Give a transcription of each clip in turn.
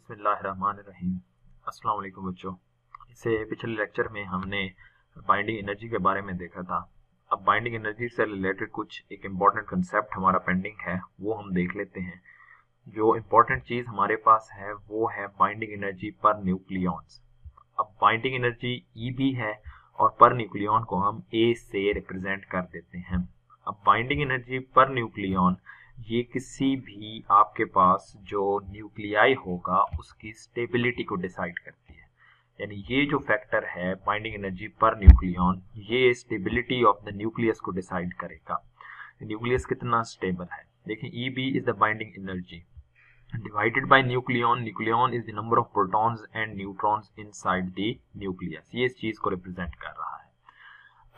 बिस्मिल्लाहिर्रहमानिर्रहीम। अस्सलाम वालेकुम बच्चों। इससे पिछले लेक्चर में हमने बाइंडिंग एनर्जी के बारे में देखा था। अब बाइंडिंग एनर्जी से रिलेटेड कुछ एक इम्पॉर्टेंट कंसेप्ट हमारा पेंडिंग है, वो हम देख लेते हैं। जो इम्पॉर्टेंट चीज़ हमारे पास है वो है बाइंडिंग एनर्जी पर न्यूक्लियॉन्स। अब बाइंडिंग एनर्जी ई भी है और पर न्यूक्लियॉन को हम ए से रिप्रेजेंट कर देते हैं। अब बाइंडिंग एनर्जी पर न्यूक्लियॉन ये किसी भी आपके पास जो न्यूक्लियाई होगा उसकी स्टेबिलिटी को डिसाइड करती है। यानी ये जो फैक्टर है बाइंडिंग एनर्जी पर न्यूक्लियॉन, ये स्टेबिलिटी ऑफ द न्यूक्लियस को डिसाइड करेगा। न्यूक्लियस कितना स्टेबल है। देखिए E B is the binding energy divided by nucleon. Nucleon is the number of protons and neutrons inside the nucleus. ये इस चीज को रिप्रेजेंट कर रहा है।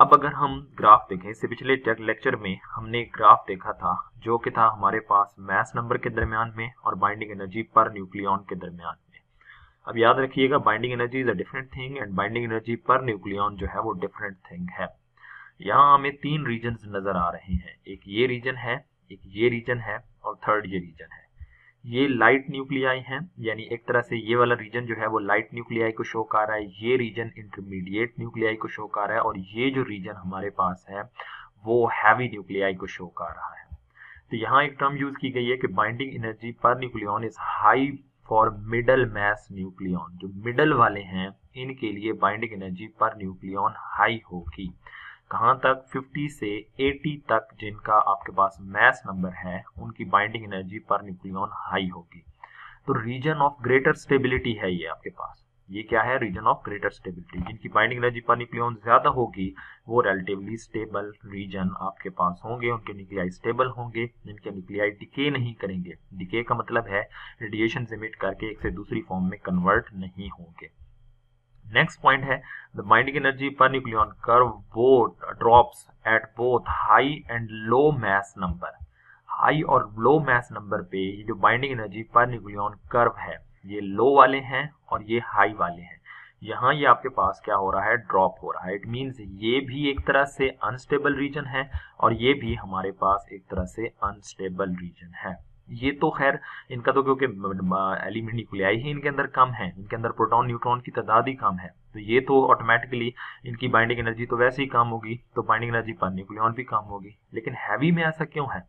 अब अगर हम ग्राफ देखें, इससे पिछले लेक्चर में हमने एक ग्राफ देखा था जो कि था हमारे पास मास नंबर के दरमियान में और बाइंडिंग एनर्जी पर न्यूक्लियन के दरमियान में। अब याद रखिएगा binding energy is a different thing and binding energy per nucleon जो है वो डिफरेंट थिंग है। यहाँ हमें तीन रीजन नजर आ रहे हैं, एक ये रीजन है, एक ये रीजन है और थर्ड ये रीजन है। ये लाइट न्यूक्लियाई हैं, यानी एक तरह से ये वाला रीजन जो है वो लाइट न्यूक्लियाई को शो कर रहा है, ये रीजन इंटरमीडिएट न्यूक्लियाई को शो कर रहा है और ये जो रीजन हमारे पास है वो हैवी न्यूक्लियाई को शो कर रहा है। तो यहाँ एक टर्म यूज की गई है कि binding energy per nucleon is high for middle mass nucleon. जो मिडल वाले हैं इनके लिए binding energy per nucleon high होगी। कहाँ तक? 50 से 80 तक जिनका आपके पास मास नंबर है उनकी binding energy per nucleon high होगी। तो रीजन ऑफ ग्रेटर स्टेबिलिटी है ये आपके पास। ये क्या है? Region of greater stability. जिनकी बाइंडिंग एनर्जी पर न्यूक्लियन ज्यादा होगी वो रिलेटिवली स्टेबल रीजन आपके पास होंगे, उनके न्यूक्लियाई स्टेबल होंगे, जिनके न्यूक्लियाई डिके नहीं करेंगे। डिके का मतलब है रेडिएशन एमिट करके एक से दूसरी फॉर्म में कन्वर्ट नहीं होंगे। नेक्स्ट पॉइंट है the binding energy per nucleon curve both drops at both high and low mass number. High और लो मास नंबर पे ये जो binding energy per nucleon curve है ये लो वाले हैं और ये हाई वाले हैं। यहाँ ये आपके पास क्या हो रहा है? ड्रॉप हो रहा है। इट मींस ये भी एक तरह से अनस्टेबल रीजन है और ये भी हमारे पास एक तरह से अनस्टेबल रीजन है। ये तो खैर इनका तो क्योंकि एलिमेंट न्यूक्लियाई ही इनके अंदर कम है, इनके अंदर प्रोटॉन न्यूट्रॉन की तादाद ही कम है, तो ये तो ऑटोमेटिकली इनकी बाइंडिंग एनर्जी तो वैसे ही कम होगी, तो बाइंडिंग एनर्जी पर न्यूक्लियन भी कम होगी। लेकिन हैवी में ऐसा क्यों है?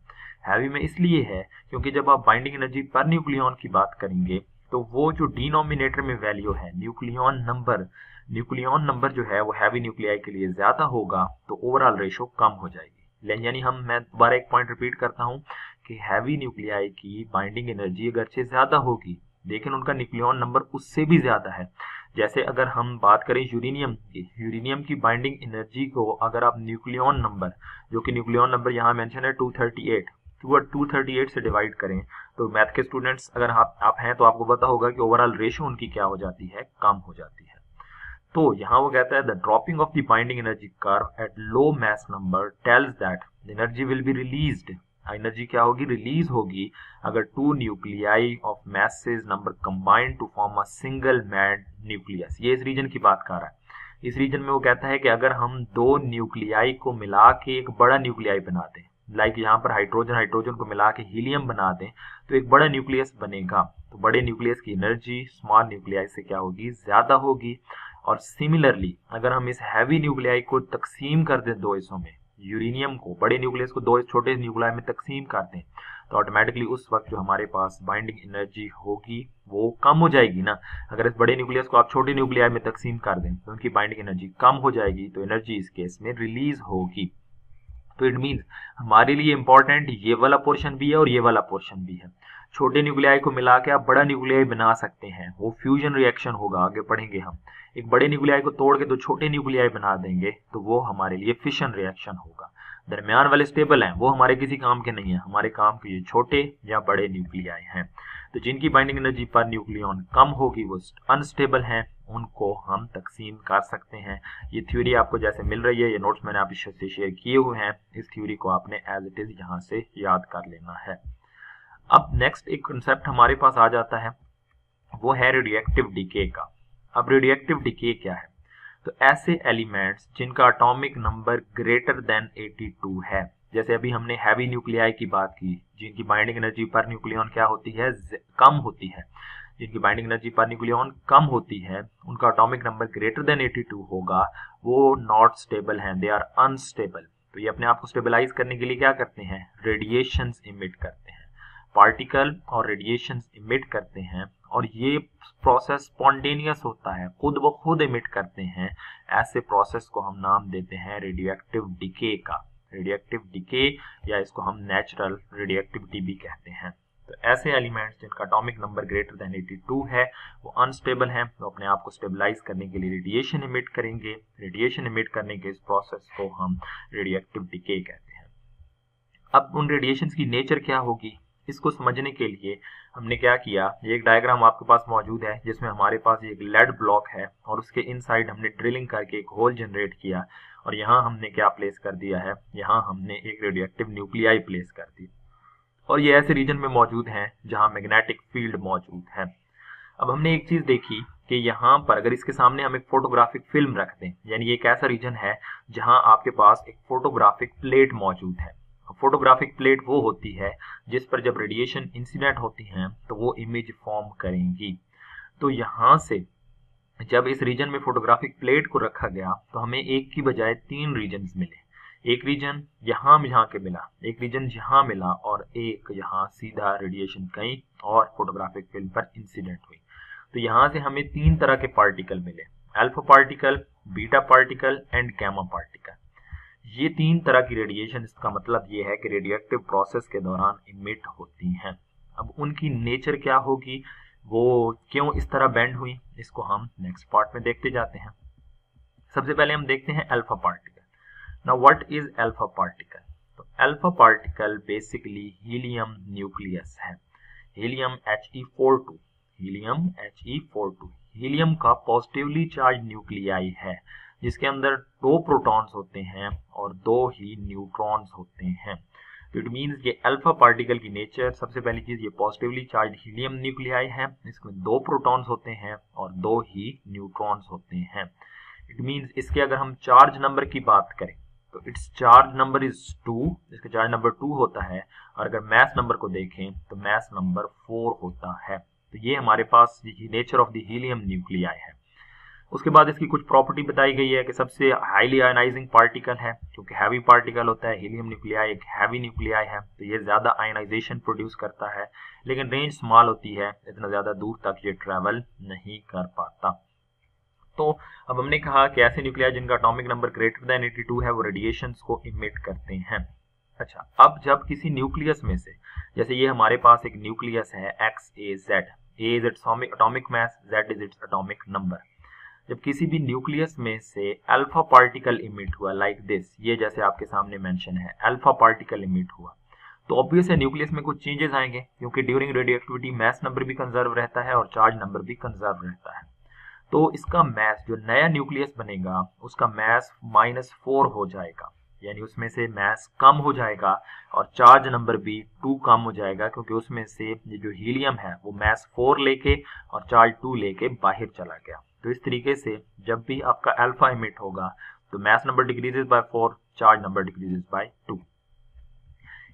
हैवी में इसलिए है क्योंकि जब आप बाइंडिंग एनर्जी पर न्यूक्लियन की बात करेंगे तो वो जो डिनोमिनेटर में वैल्यू है न्यूक्लियन नंबर जो है वो हैवी न्यूक्लियाई के लिए ज्यादा होगा, तो ओवरऑल रेशो कम हो जाएगी। यानी मैं दोबारा एक पॉइंट रिपीट करता हूं कि हैवी न्यूक्लियाई की बाइंडिंग एनर्जी अगरचे ज्यादा होगी लेकिन उनका न्यूक्लियन नंबर उससे भी ज्यादा है। जैसे अगर हम बात करें यूरेनियम की बाइंडिंग एनर्जी को अगर आप न्यूक्लियन नंबर, जो कि न्यूक्लियन नंबर यहाँ मेंशन है 238 से डिवाइड करें तो मैथ के स्टूडेंट्स अगर आप हैं तो आपको पता होगा कि ओवरऑल रेशो उनकी क्या हो जाती है? कम हो जाती है। तो यहाँ वो कहता है the dropping of the binding energy curve at low mass number tells that the energy will be released. Energy क्या होगी? रिलीज होगी अगर two nuclei of masses number combined to form a single mad nucleus. ये इस reason की बात कर रहा है। इस रीजन में वो कहता है कि अगर हम दो न्यूक्लियाई को मिला के एक बड़ा न्यूक्लियाई बना दें, लाइक यहाँ पर हाइड्रोजन को मिला के हीलियम बना दें तो एक बड़ा न्यूक्लियस बनेगा। तो बड़े न्यूक्लियस की एनर्जी स्मॉल न्यूक्लियाई से क्या होगी? ज्यादा होगी। और सिमिलरली अगर हम इस हैवी न्यूक्लियाई को तकसीम कर दें दो हिस्सों में, यूरेनियम को बड़े न्यूक्लियस को दो छोटे न्यूक्लियाई में तकसीम कर दें तो ऑटोमेटिकली उस वक्त जो हमारे पास बाइंडिंग एनर्जी होगी वो कम हो जाएगी ना। अगर इस बड़े न्यूक्लियस को आप छोटे न्यूक्लियाई में तकसीम कर दें तो उनकी बाइंडिंग एनर्जी कम हो जाएगी, तो एनर्जी इस केस में रिलीज होगी। तो इट मीन्स हमारे लिए इंपॉर्टेंट ये वाला पोर्शन भी है और ये वाला पोर्शन भी है। छोटे न्यूक्लियाई को मिला के आप बड़ा न्यूक्लियाई बना सकते हैं, वो फ्यूजन रिएक्शन होगा, आगे पढ़ेंगे हम। एक बड़े न्यूक्लियाई को तोड़ के दो छोटे न्यूक्लियाई बना देंगे तो वो हमारे लिए फिशन रिएक्शन होगा। दरमियान वाले स्टेबल हैं, वो हमारे किसी काम के नहीं है, हमारे काम के ये छोटे या बड़े न्यूक्लियाई हैं। तो जिनकी बाइंडिंग एनर्जी पर न्यूक्लियन कम होगी वो अनस्टेबल हैं, उनको हम तकसीम कर सकते हैं। ये थ्योरी आपको जैसे मिल रही है, ये नोट्स मैंने आपके साथ शेयर किए हुए हैं, इस थ्योरी को आपने एज इट इज यहाँ से याद कर लेना है। अब नेक्स्ट एक कंसेप्ट हमारे पास आ जाता है, वो है रेडियोएक्टिव डिके का। अब रेडियोएक्टिव डिके क्या है? तो ऐसे एलिमेंट्स जिनका एटॉमिक नंबर ग्रेटर देन 82 है, जैसे अभी हमने हैवी न्यूक्लियाई की बात की जिनकी बाइंडिंग एनर्जी पर न्यूक्लियन क्या होती है? कम होती है। जिनकी बाइंडिंग एनर्जी पर न्यूक्लियन कम होती है, उनका एटॉमिक नंबर ग्रेटर देन 82 होगा, वो नॉट स्टेबल हैं, दे आर अनस्टेबल। तो ये अपने आप को स्टेबलाइज करने के लिए क्या करते हैं, रेडिएशंस इमिट करते हैं, पार्टिकल और रेडिएशंस इमिट करते हैं, और ये प्रोसेस स्पॉन्टेनियस होता है, खुद ब खुद इमिट करते हैं। ऐसे प्रोसेस को हम नाम देते हैं रेडियोएक्टिव डिके का, रेडियोएक्टिव डिके, या इसको हम नेचुरल रेडियोएक्टिविटी भी कहते हैं। तो ऐसे एलिमेंट्स जिनका एटॉमिक नंबर ग्रेटर देन 82 है वो अनस्टेबल हैं, तो अपने आप को स्टेबलाइज करने के लिए रेडिएशन इमिट करेंगे। रेडिएशन इमिट करने के इस प्रोसेस को हम रेडियोएक्टिव डिके कहते हैं। अब उन रेडिएशंस की नेचर क्या होगी, इसको समझने के लिए हमने क्या किया, ये एक डायग्राम आपके पास मौजूद है जिसमें हमारे पास एक लेड ब्लॉक है और उसके इनसाइड हमने ड्रिलिंग करके एक होल जनरेट किया, और यहाँ हमने क्या प्लेस कर दिया है, यहाँ हमने एक रेडियोएक्टिव न्यूक्लियाई प्लेस कर दी, और ये ऐसे रीजन में मौजूद हैं जहाँ मैग्नेटिक फील्ड मौजूद है। अब हमने एक चीज देखी कि यहाँ पर अगर इसके सामने हम एक फोटोग्राफिक फिल्म रख दें, यानी ये एक ऐसा रीजन है जहाँ आपके पास एक फोटोग्राफिक प्लेट मौजूद है। फोटोग्राफिक प्लेट वो होती है जिस पर जब रेडिएशन इंसिडेंट होती हैं तो वो इमेज फॉर्म करेंगी। तो यहाँ से जब इस रीजन में फोटोग्राफिक प्लेट को रखा गया तो हमें एक की बजाय 3 रीजन्स मिले। एक रीजन यहाँ के मिला, एक रीजन यहाँ मिला, और एक यहाँ सीधा रेडिएशन गई और फोटोग्राफिक फिल्म पर इंसिडेंट हुई। तो यहाँ से हमें 3 तरह के पार्टिकल मिले, alpha particle, beta particle and gamma particle. ये 3 तरह की रेडिएशन, इसका मतलब ये है कि रेडियोएक्टिव प्रोसेस के दौरान इमिट होती हैं। अब उनकी नेचर क्या होगी, वो क्यों इस तरह बेंड हुई, इसको हम नेक्स्ट पार्ट में देखते जाते हैं। सबसे पहले हम देखते हैं alpha particle. Now what is alpha particle? तो alpha particle basically helium nucleus है, helium He42, helium He42 helium का पॉजिटिवली चार्ज न्यूक्लियाई है जिसके अंदर 2 प्रोटॉन्स होते हैं और 2 ही न्यूट्रॉन्स होते हैं। तो इट मीन्स ये अल्फा पार्टिकल की नेचर, सबसे पहली चीज ये पॉजिटिवली चार्ज हीलियम न्यूक्लियाई है, इसमें 2 प्रोटॉन्स होते हैं और 2 ही न्यूट्रॉन्स होते हैं। इट मीन्स इसके अगर हम चार्ज नंबर की बात करें तो इट्स चार्ज नंबर इज 2, इसका चार्ज नंबर 2 होता है, और अगर मास नंबर को देखें तो मास नंबर 4 होता है। तो ये हमारे पास nature of the helium nuclei है। उसके बाद इसकी कुछ प्रॉपर्टी बताई गई है कि सबसे हाईली आयनाइजिंग पार्टिकल है, क्योंकि हैवी पार्टिकल होता है, हीलियम न्यूक्लियाई एक हैवी न्यूक्लियाई है, तो ये ज्यादा आयनाइजेशन प्रोड्यूस करता है, लेकिन रेंज स्मॉल होती है, इतना ज्यादा दूर तक ये ट्रेवल नहीं कर पाता। तो अब हमने कहा कि ऐसे न्यूक्लियाई जिनका एटॉमिक नंबर ग्रेटर देन 82 है वो रेडिएशंस को इमिट करते हैं। अच्छा, अब जब किसी न्यूक्लियस में से, जैसे ये हमारे पास एक न्यूक्लियस है XAZ, A is its atomic mass, Z is its atomic number, जब किसी भी न्यूक्लियस में से अल्फा पार्टिकल इमिट हुआ लाइक दिस, ये जैसे आपके सामने मेंशन है, अल्फा पार्टिकल इमिट हुआ, तो ऑब्वियस है न्यूक्लियस में कुछ चेंजेस आएंगे, क्योंकि ड्यूरिंग रेडियोएक्टिविटी मास नंबर भी कंजर्व रहता है और चार्ज नंबर भी कंजर्व रहता है। तो इसका मास, जो नया न्यूक्लियस बनेगा उसका मास -4 हो जाएगा, यानी उसमें से मास कम हो जाएगा और चार्ज नंबर भी 2 कम हो जाएगा, क्योंकि उसमें से ये जो हीलियम है वो मास 4 लेके और चार्ज 2 लेके बाहर चला गया। तो इस तरीके से जब भी आपका अल्फा इमिट होगा तो mass number decreases bye 4, charge number decreases bye 2।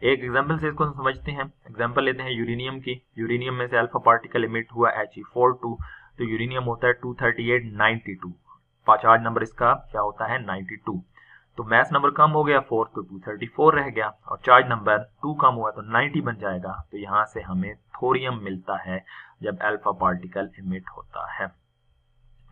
एक एग्जांपल से इसको हम समझते हैं। एग्जांपल लेते हैं यूरेनियम की। यूरेनियम में से अल्फा पार्टिकल इमिट हुआ He42, तो यूरेनियम होता है 23892, चार्ज नंबर इसका क्या होता है 92। तो मास नंबर कम हो गया 4, तो 234 रह गया, और चार्ज नंबर 2 कम हुआ तो 90 बन जाएगा। तो यहाँ से हमें थोरियम मिलता है जब अल्फा पार्टिकल इमिट होता है।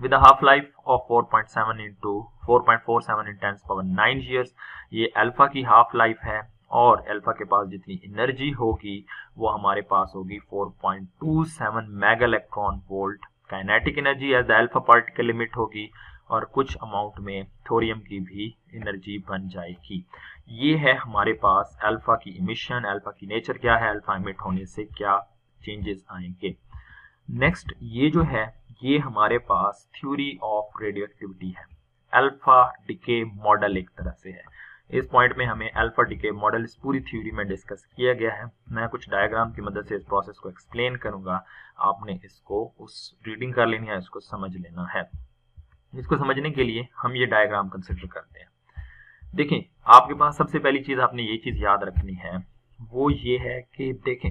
With a half life of 4.7 into 4.47 in 10⁹ years, ये अल्फा की हाफ लाइफ है, और अल्फा के पास जितनी एनर्जी होगी वो हमारे पास होगी 4.27 mega electron volt kinetic energy as the alpha particle emit होगी, और कुछ अमाउंट में थोरियम की भी एनर्जी बन जाएगी। ये है हमारे पास अल्फा की इमिशन, अल्फा की नेचर क्या है, अल्फा इमिट होने से क्या चेंजेस आएंगे। नेक्स्ट ये जो है ये हमारे पास थ्योरी ऑफ रेडियोएक्टिविटी है, अल्फा डिके मॉडल एक तरह से है। इस पॉइंट में हमें अल्फा डिके मॉडल इस पूरी थ्योरी में डिस्कस किया गया है। मैं कुछ डायग्राम की मदद से इस प्रोसेस को एक्सप्लेन करूंगा, आपने इसको उस रीडिंग कर लेनी है, इसको समझ लेना है। इसको समझने के लिए हम ये डायग्राम कंसिडर करते हैं। देखें, आपके पास सबसे पहली चीज आपने ये चीज याद रखनी है, वो ये है कि देखें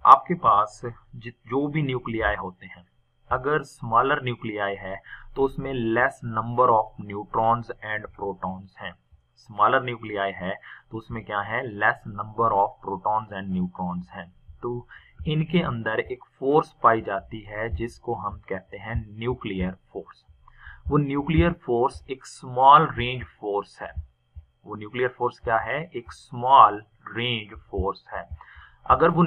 आपके पास जो भी न्यूक्लियाई होते हैं, अगर स्मॉलर न्यूक्लियाई है तो उसमें less number of neutrons and protons हैं। स्मॉलर न्यूक्लियाई है तो उसमें क्या है, less number of protons and neutrons हैं। तो इनके अंदर एक फोर्स पाई जाती है जिसको हम कहते हैं न्यूक्लियर फोर्स। वो न्यूक्लियर फोर्स एक स्मॉल रेंज फोर्स है। वो न्यूक्लियर फोर्स क्या है, एक स्मॉल रेंज फोर्स है। अगर वो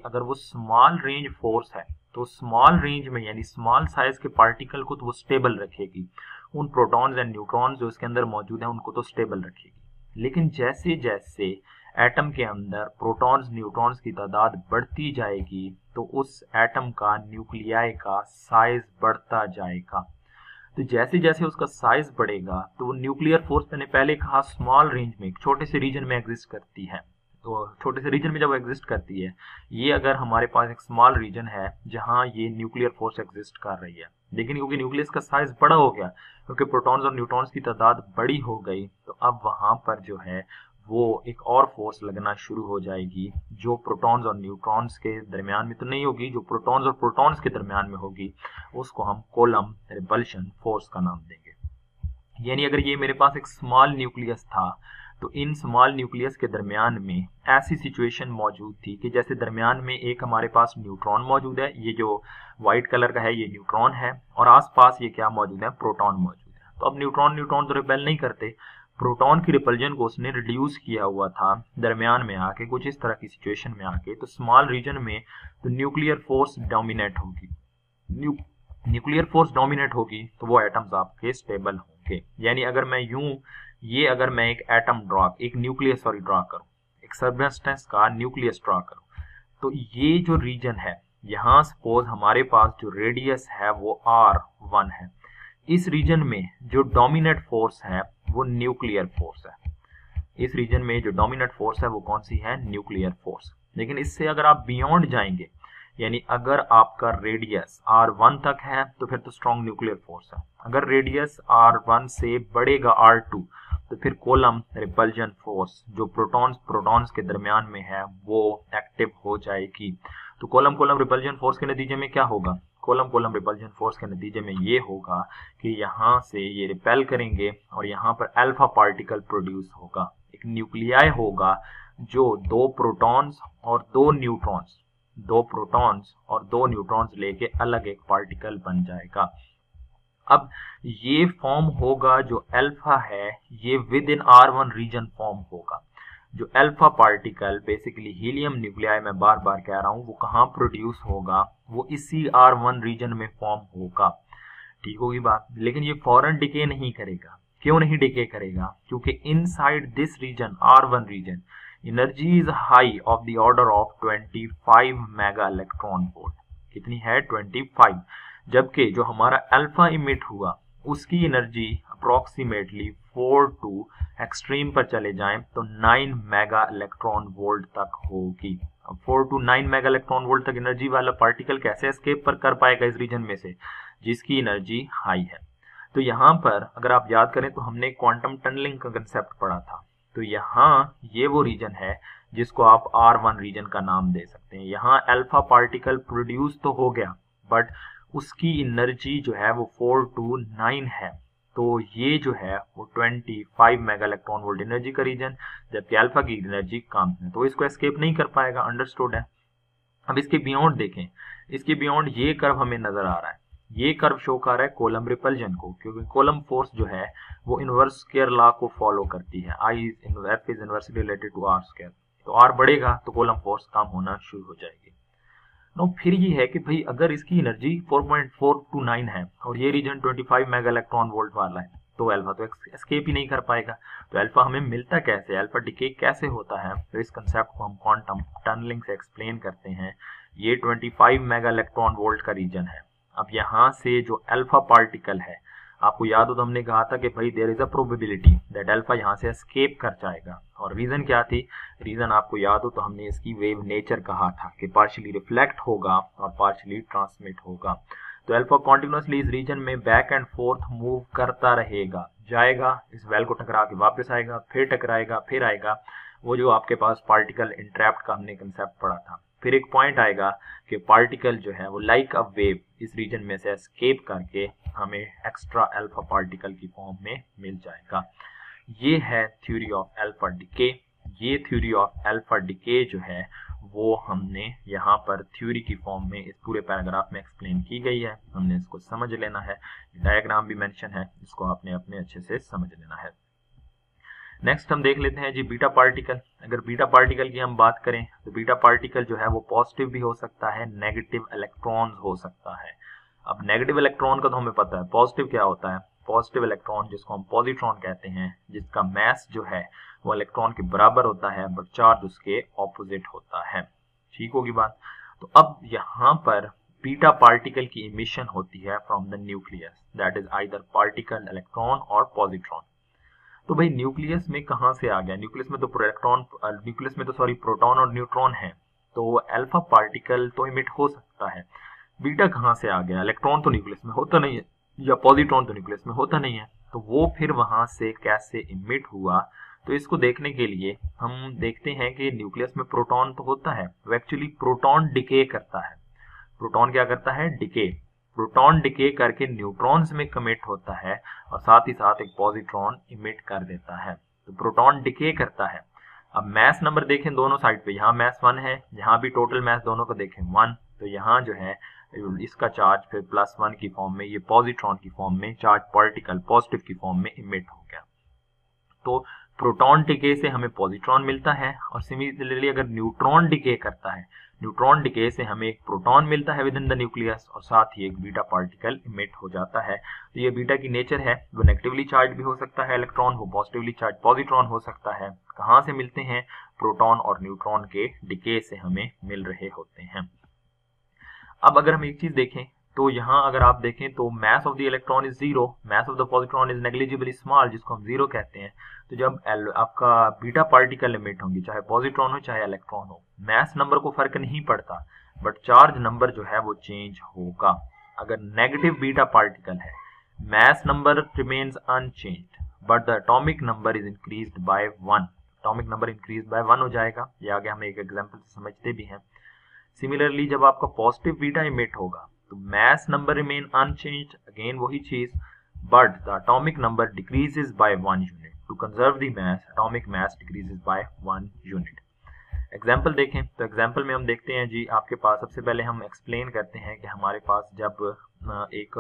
अगर वो स्मॉल रेंज फोर्स है तो स्मॉल रेंज में यानी स्मॉल साइज के पार्टिकल को तो वो स्टेबल रखेगी, उन प्रोटॉन्स एंड न्यूट्रॉन्स जो इसके अंदर मौजूद हैं उनको तो स्टेबल रखेगी। लेकिन जैसे जैसे एटम के अंदर प्रोटॉन्स न्यूट्रॉन्स की तादाद बढ़ती जाएगी तो उस एटम का न्यूक्लियाई का साइज बढ़ता जाएगा। तो जैसे जैसे उसका साइज बढ़ेगा तो वो न्यूक्लियर फोर्स मैंने पहले कहा स्मॉल रेंज में, एक छोटे से रीजन में एग्जिस्ट करती है। तो छोटे से रीजन में जब एग्जिस्ट करती है, ये अगर हमारे पास एक स्मॉल रीजन है जहां ये न्यूक्लियर फोर्स एग्जिस्ट कर रही है, लेकिन क्योंकि न्यूक्लियस का साइज बड़ा हो गया, क्योंकि प्रोटॉन्स और न्यूट्रॉन्स की तादाद बड़ी हो गई, तो अब वहां पर जो है वो एक और फोर्स लगना शुरू हो जाएगी जो प्रोटॉन्स और न्यूट्रॉन्स के दरमियान में तो नहीं होगी, जो प्रोटॉन्स और प्रोटॉन्स के दरमियान में होगी उसको हम कूलम्ब रिपल्शन फोर्स का नाम देंगे। यानी अगर ये मेरे पास एक स्मॉल न्यूक्लियस था तो इन स्मॉल न्यूक्लियस के दरमियान में ऐसी सिचुएशन मौजूद थी कि जैसे दरमियान में एक हमारे पास न्यूट्रॉन मौजूद है, ये जो व्हाइट कलर का है ये न्यूट्रॉन है, और आसपास ये क्या मौजूद है, प्रोटॉन मौजूद है। तो अब न्यूट्रॉन तो रिपेल नहीं करते, प्रोटॉन की रिपल्जन को उसने रिड्यूस किया हुआ था दरमियान में आके, कुछ इस तरह की सिचुएशन में आके, तो स्मॉल रीजन में तो न्यूक्लियर फोर्स डोमिनेट होगी। न्यूक्लियर फोर्स डोमिनेट होगी तो वो एटम्स आपके स्टेबल होंगे। यानी अगर मैं अगर मैं एक एटम एक न्यूक्लियस ड्रा करूं, एक सबस्टेंस का न्यूक्लियस ड्रा करूं, तो ये जो रीजन है यहाँ सपोज हमारे पास जो रेडियस है वो R1 है। इस रीजन में जो डोमिनेट फोर्स है वो न्यूक्लियर फोर्स है। इस रीजन में जो डोमिनेट फोर्स है वो कौन सी है, न्यूक्लियर फोर्स। लेकिन इससे अगर आप बियॉन्ड जाएंगे, यानी अगर आपका रेडियस R1 तक है तो फिर तो स्ट्रॉन्ग न्यूक्लियर फोर्स है। अगर रेडियस R1 से बढ़ेगा R2 तो फिर कूलम्ब रिपल्जन फोर्स जो प्रोटॉन्स के दरमियान में है वो एक्टिव हो जाएगी। तो कूलम्ब रिपल्जन फोर्स के नतीजे में क्या होगा, कूलम्ब रिपल्जन फोर्स के नतीजे में ये होगा कि यहाँ से ये रिपेल करेंगे और यहाँ पर अल्फा पार्टिकल प्रोड्यूस होगा। एक न्यूक्लियाई होगा जो दो प्रोटॉन्स और दो न्यूट्रॉन्स लेके अलग एक पार्टिकल बन जाएगा। अब ये फॉर्म होगा जो अल्फा है, ये with in R1 region form होगा। जो alpha particle basically helium nuclei, मैं बार बार कह रहा हूं, वो कहाँ प्रोड्यूस होगा, वो इसी R1 रीजन में फॉर्म होगा। ठीक होगी बात। लेकिन ये फौरन डिके नहीं करेगा। क्यों नहीं डिके करेगा, क्योंकि inside this region R1 region energy is high of the order of 25 mega electron volt. कितनी है, 25। जबकि जो हमारा अल्फा इमिट हुआ उसकी एनर्जी अप्रोक्सीमेटली 4 टू एक्सट्रीम पर चले जाएं तो 9 मेगा इलेक्ट्रॉन वोल्ट तक होगी। अब 4 टू 9 मेगा इलेक्ट्रॉन वोल्ट तक एनर्जी वाला पार्टिकल कैसे एस्केप कर पाएगा इस रीजन में से जिसकी एनर्जी हाई है। तो यहाँ पर अगर आप याद करें तो हमने क्वांटम टनलिंग का कंसेप्ट पढ़ा था। तो यहाँ ये वो रीजन है जिसको आप R1 रीजन का नाम दे सकते हैं। यहाँ अल्फा पार्टिकल प्रोड्यूस तो हो गया बट उसकी एनर्जी जो है वो 4 टू 9 है, तो ये जो है वो 25 मेगा इलेक्ट्रॉन वोल्ट एनर्जी का रीजन, जबकि अल्फा की एनर्जी कम है, तो इसको एस्केप नहीं कर पाएगा। अंडरस्टूड है। अब इसके बियॉन्ड देखें, इसके बियॉन्ड ये कर्व हमें नजर आ रहा है, ये कर्व शो कर रहा है कूलम्ब रिपल्जन को, क्योंकि कूलम्ब फोर्स जो है वो इनवर्स स्क्वायर लॉ को फॉलो करती है। F is inversely related to R square. तो R बढ़ेगा तो कूलम्ब फोर्स कम होना शुरू हो जाएगी। नो फिर ये है कि भाई अगर इसकी एनर्जी 4.429 है और ये रीजन 25 मेगा इलेक्ट्रॉन वोल्ट वाला है तो अल्फा तो एस्केप ही नहीं कर पाएगा। तो अल्फा हमें मिलता कैसे, अल्फा डिके कैसे होता है, तो इस कंसेप्ट को हम क्वांटम टनलिंग से एक्सप्लेन करते हैं। ये 25 मेगा इलेक्ट्रॉन वोल्ट का रीजन है। अब यहाँ से जो अल्फा पार्टिकल है, आपको याद हो तो हमने कहा था कि भाई there is a probability that alpha यहाँ से एस्केप कर जाएगा। और रीजन क्या थी, रीजन आपको याद हो तो हमने इसकी वेव नेचर कहा था कि पार्शियली रिफ्लेक्ट होगा और पार्शियली ट्रांसमिट होगा। तो अल्फा कॉन्टिन्यूसली इस रीजन में बैक एंड फोर्थ मूव करता रहेगा, जाएगा, इस वेल को टकरा के वापस आएगा, फिर टकराएगा, फिर आएगा। वो जो आपके पास पार्टिकल इंट्रैप्ट का हमने कंसेप्ट पढ़ा था। फिर एक पॉइंट आएगा कि पार्टिकल जो है वो लाइक अ वेव इस रीजन में से एस्केप करके हमें एक्स्ट्रा अल्फा पार्टिकल की फॉर्म में मिल जाएगा। ये है थ्योरी ऑफ अल्फा डिके। ये थ्योरी ऑफ अल्फा डिके जो है वो हमने यहाँ पर थ्योरी की फॉर्म में इस पूरे पैराग्राफ में एक्सप्लेन की गई है, हमने इसको समझ लेना है। डायग्राम भी मेंशन है, इसको आपने अपने अच्छे से समझ लेना है। नेक्स्ट हम देख लेते हैं जी बीटा पार्टिकल। अगर बीटा पार्टिकल की हम बात करें तो बीटा पार्टिकल जो है वो पॉजिटिव भी हो सकता है, नेगेटिव इलेक्ट्रॉन हो सकता है। अब नेगेटिव इलेक्ट्रॉन का तो हमें पता है, पॉजिटिव क्या होता है? पॉजिटिव इलेक्ट्रॉन जिसको हम पॉजिट्रॉन कहते हैं, जिसका मास जो है वो इलेक्ट्रॉन के बराबर होता है बट चार्ज उसके ऑपोजिट होता है। ठीक होगी बात। तो अब यहाँ पर बीटा पार्टिकल की इमिशन होती है from the nucleus, that is either particle, electron और पॉजिट्रॉन। तो भाई न्यूक्लियस में कहां से आ गया? न्यूक्लियस में तो प्रोटॉन और न्यूट्रॉन है, तो अल्फा पार्टिकल तो इमिट हो सकता है। बीटा कहां से आ गया? इलेक्ट्रॉन तो न्यूक्लियस में होता नहीं है या पॉजिट्रॉन तो न्यूक्लियस में होता नहीं है, तो वो फिर वहां से कैसे इमिट हुआ? तो इसको देखने के लिए हम देखते हैं कि न्यूक्लियस में प्रोटॉन तो होता है, वो एक्चुअली प्रोटॉन डिके करता है। प्रोटॉन क्या करता है? डिके। प्रोटॉन डिके करके न्यूट्रॉन्स में कमिट होता है और साथ ही साथ एक पॉजिट्रॉन इमिट कर देता है। तो प्रोटॉन डिके करता है। अब मास नंबर देखें दोनों साइड पे, यहाँ मास 1 है, यहाँ भी टोटल मास दोनों को देखें 1, तो यहाँ जो है इसका चार्ज फिर +1 की फॉर्म में, ये पॉजिट्रॉन की फॉर्म में, चार्ज पार्टिकल पॉजिटिव की फॉर्म में इमिट हो गया। तो प्रोटॉन डिके से हमें पॉजिट्रॉन मिलता है और सिमिलरली अगर न्यूट्रॉन डिके करता है, न्यूट्रॉन डिके से हमें एक प्रोटॉन मिलता है विद इन द न्यूक्लियस और साथ ही एक बीटा पार्टिकल इमिट हो जाता है। तो ये बीटा की नेचर है, वो नेगेटिवली चार्ज भी हो सकता है इलेक्ट्रॉन, वो पॉजिटिवली चार्ज पॉजिट्रॉन हो सकता है। कहाँ से मिलते हैं? प्रोटॉन और न्यूट्रॉन के डिके से हमें मिल रहे होते हैं। अब अगर हम एक चीज देखें तो यहाँ अगर आप देखें तो mass of the electron is 0, mass of the positron is negligibly small, जिसको हम 0 कहते हैं। तो जब आपका बीटा पार्टिकल इमिट होंगी, चाहे पॉजिट्रॉन हो चाहे इलेक्ट्रॉन हो, मास नंबर को फर्क नहीं पड़ता बट चार्ज नंबर जो है वो चेंज होगा। अगर नेगेटिव बीटा पार्टिकल है, mass number remains unchanged but the atomic number is increased by 1, atomic number increase by 1 हो जाएगा। ये आगे हम एक एग्जांपल से समझते भी हैं। सिमिलरली जब आपका पॉजिटिव बीटा इमिट होगा तो mass number remain unchanged, again वही चीज, but the atomic number decreases by 1 unit. To conserve the mass, atomic mass decreases by 1 unit. Example देखें तो एग्जाम्पल में हम देखते हैं जी, आपके पास सबसे पहले हम एक्सप्लेन करते हैं कि हमारे पास जब एक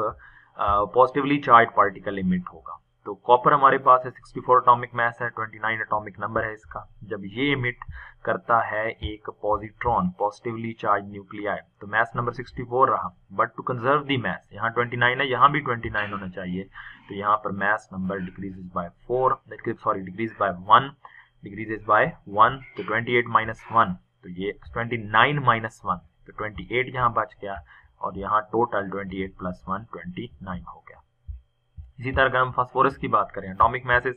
पॉजिटिवली चार्ज पार्टिकल इमिट होगा तो कॉपर हमारे पास है 64 एटॉमिक मास है, 29 एटॉमिक नंबर है इसका। जब ये इमिट करता है एक पॉजिट्रॉन, पॉजिटिवली चार्ज न्यूक्लियाई, तो मास नंबर 64 रहा, बट टू कंजर्व दी मास, यहाँ 29 है, यहाँ भी 29 होना चाहिए, तो यहाँ पर mass number decreases bye 4, decrease by 1, decreases by 1, तो 28 माइनस 1, तो ये 29 माइनस 1, तो 28 यहाँ बच गया और यहाँ टोटल 28 प्लस 1 29 हो गया। इसी तरह अगर हम फास्फोरस की बात करें, atomic mass is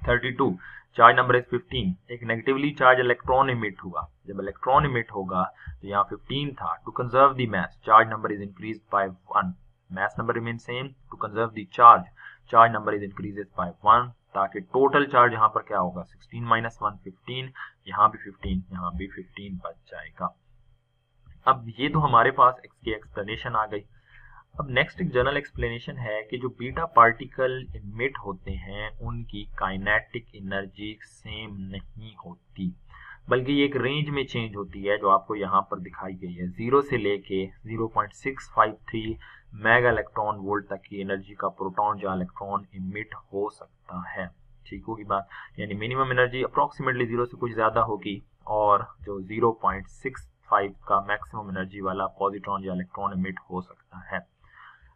32, charge number is 15, एक नेगेटिवली चार्ज इलेक्ट्रॉन इमिट हुआ। जब इलेक्ट्रॉन इमिट होगा तो यहाँ 15 था। To conserve the mass, charge number is increased by 1, mass number remain same. To conserve the charge, charge number is increases by 1, ताकि total charge यहाँ पर क्या होगा, 16 माइनस 1 15, यहाँ भी 15, यहाँ भी 15 बच जाएगा। अब ये तो हमारे पास इसकी एक्सप्लेनेशन आ गई। अब नेक्स्ट एक जनरल एक्सप्लेनेशन है कि जो बीटा पार्टिकल इमिट होते हैं उनकी काइनेटिक एनर्जी सेम नहीं होती, बल्कि ये एक रेंज में चेंज होती है जो आपको यहाँ पर दिखाई गई है। 0 से लेके 0.653 मेगा इलेक्ट्रॉन वोल्ट तक की एनर्जी का प्रोटॉन या इलेक्ट्रॉन इमिट हो सकता है। ठीक होगी बात, यानी मिनिमम एनर्जी अप्रोक्सीमेटली 0 से कुछ ज्यादा होगी और जो 0.65 का मैक्सिमम एनर्जी वाला पॉजिट्रॉन या इलेक्ट्रॉन इमिट हो सकता है।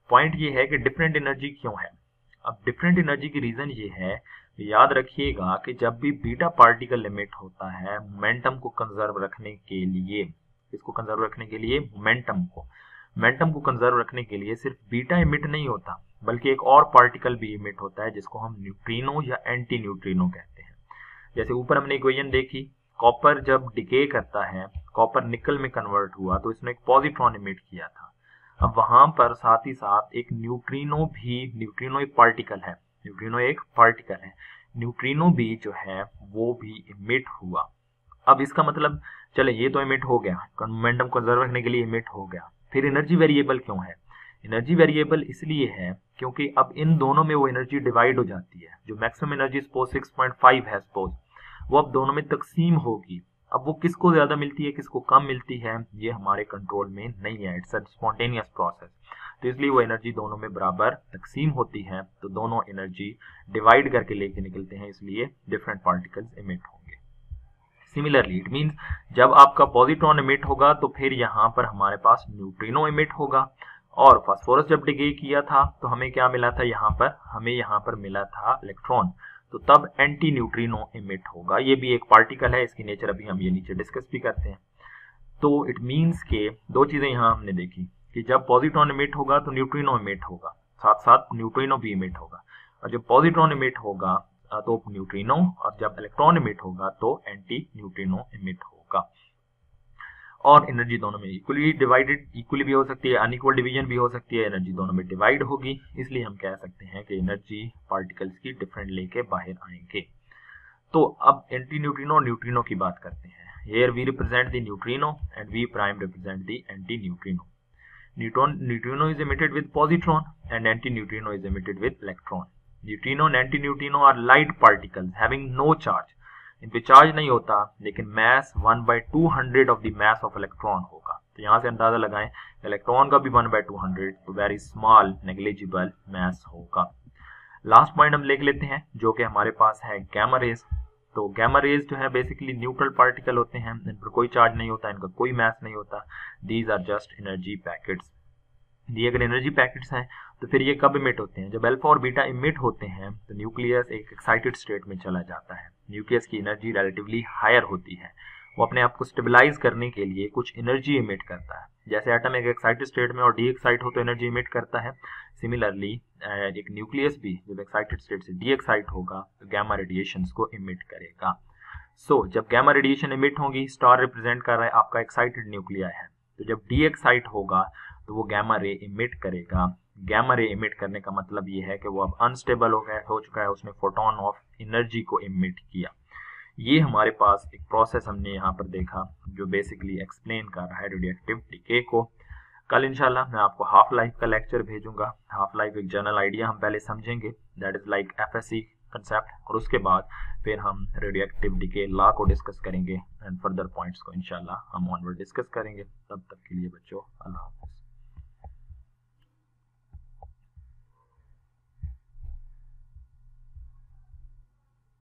पॉइंट ये है कि डिफरेंट एनर्जी क्यों है। अब डिफरेंट एनर्जी की रीजन ये है, याद रखिएगा कि जब भी बीटा पार्टिकल इमिट होता है मोमेंटम को कंजर्व रखने के लिए, इसको कंजर्व रखने के लिए मोमेंटम को कंजर्व रखने के लिए सिर्फ बीटा इमिट नहीं होता बल्कि एक और पार्टिकल भी इमिट होता है जिसको हम न्यूट्रिनो या एंटी न्यूट्रिनो कहते हैं। जैसे ऊपर हमने इक्वेशन देखी, कॉपर जब डिके करता है, कॉपर निकल में कन्वर्ट हुआ तो इसने एक पॉजिट्रॉन इमिट किया था। अब वहां पर साथ ही साथ एक न्यूट्रिनो एक पार्टिकल है, न्यूट्रिनो भी जो है वो भी इमिट हुआ। अब इसका मतलब चले ये तो इमिट हो गया, मोमेंटम कंजर्व रखने के लिए इमिट हो गया, फिर एनर्जी वेरिएबल क्यों है? एनर्जी वेरिएबल इसलिए है क्योंकि अब इन दोनों में वो एनर्जी डिवाइड हो जाती है। जो मैक्सिमम एनर्जी सपोज 6.5 है सपोज, वो अब दोनों में तकसीम होगी। अब वो किसको ज्यादा मिलती है किसको कम मिलती है ये हमारे कंट्रोल में नहीं है, इट्स अ स्पॉन्टेनियस प्रोसेस। तो इसलिए वो एनर्जी दोनों में बराबर तकसीम होती है, तो दोनों एनर्जी डिवाइड करके लेके निकलते हैं, इसलिए डिफरेंट पार्टिकल्स इमिट होंगे। सिमिलरली इट मींस जब आपका पॉजिट्रॉन इमिट होगा तो फिर यहाँ पर हमारे पास न्यूट्रिनो इमिट होगा। और फास्फोरस जब डिके किया था तो हमें क्या मिला था यहाँ पर? हमें यहाँ पर मिला था इलेक्ट्रॉन, तो तब एंटी न्यूट्रिनो इमिट होगा। ये भी एक पार्टिकल है, इसकी नेचर अभी हम ये नीचे डिस्कस भी करते हैं। तो इट मींस के दो चीजें यहाँ हमने देखी कि जब पॉजिट्रॉन इमिट होगा तो न्यूट्रिनो इमिट होगा, साथ साथ न्यूट्रिनो भी इमिट होगा, और जब पॉजिट्रॉन इमिट होगा तो न्यूट्रिनो, और जब इलेक्ट्रॉन इमिट होगा तो एंटी न्यूट्रिनो इमिट होगा। और एनर्जी दोनों में इक्वली डिवाइडेड, इक्वली भी हो सकती है, अनइक्वल डिवीजन भी हो सकती है, एनर्जी दोनों में डिवाइड होगी। इसलिए हम कह सकते हैं कि एनर्जी पार्टिकल्स की डिफरेंट लेके बाहर आएंगे। तो अब एंटी न्यूट्रिनो और न्यूट्रिनो की बात करते हैं। Here we represent the neutrino and V prime represent the anti-neutrino. Neutrino is emitted with positron and anti-neutrino is emitted with electron. Neutrino and anti-neutrino are light particles having no charge. इन पे charge नहीं होता, लेकिन mass 1/200 of the mass of electron होगा। तो यहाँ से अंदाजा लगाएं, इलेक्ट्रॉन का भी 1/200, तो वेरी स्मॉल नेग्लिजिबल mass होगा। लास्ट पॉइंट हम लिख लेते हैं जो कि हमारे पास है गैमा रेज। तो गैमा रेज जो है बेसिकली न्यूट्रल पार्टिकल होते हैं, इन पर कोई चार्ज नहीं होता, इनका कोई मास नहीं होता। These are just energy packets. ये अगर एनर्जी पैकेट्स हैं तो फिर ये कब इमिट होते हैं? जब अल्फा और बीटा इमिट होते हैं तो न्यूक्लियस एक एक्साइटेड स्टेट में चला जाता है। न्यूक्लियस की एनर्जी रिलेटिवली हायर होती है, वो अपने आप को स्टेबलाइज करने के लिए कुछ एनर्जी इमिट करता है। जैसे एटम एक एक्साइटेड स्टेट में और डी एक्साइट हो तो एनर्जी इमिट करता है, सिमिलरली एक न्यूक्लियस भी जब एक्साइटेड स्टेट से डी एक्साइट होगा तो गैमा रेडिएशंस को इमिट करेगा। सो जब गैमा रेडिएशन इमिट होगी, स्टार रिप्रेजेंट कर रहा है आपका एक्साइटेड न्यूक्लिया है, तो जब डी एक्साइट होगा तो वो गैमा रे इमिट करेगा। गैमा रे इमिट करने का मतलब ये है कि वो अब अनस्टेबल हो चुका है, उसने फोटोन ऑफ एनर्जी को इमिट किया। ये हमारे पास एक प्रोसेस हमने यहाँ पर देखा जो बेसिकली एक्सप्लेन कर रहा है रेडियोएक्टिव डिके को। कल इंशाल्लाह मैं आपको हाफ लाइफ का लेक्चर भेजूंगा। हाफ लाइफ एक जनरल आइडिया हम पहले समझेंगे, that is like FSc concept, और उसके बाद फिर हम रेडियोएक्टिव डिके लॉ को डिस्कस करेंगे एंड फर्दर पॉइंट्स को इंशाल्लाह हम ऑनवर्ड डिस्कस करेंगे। तब तक के लिए बच्चों अल्लाह हाफ़िज़।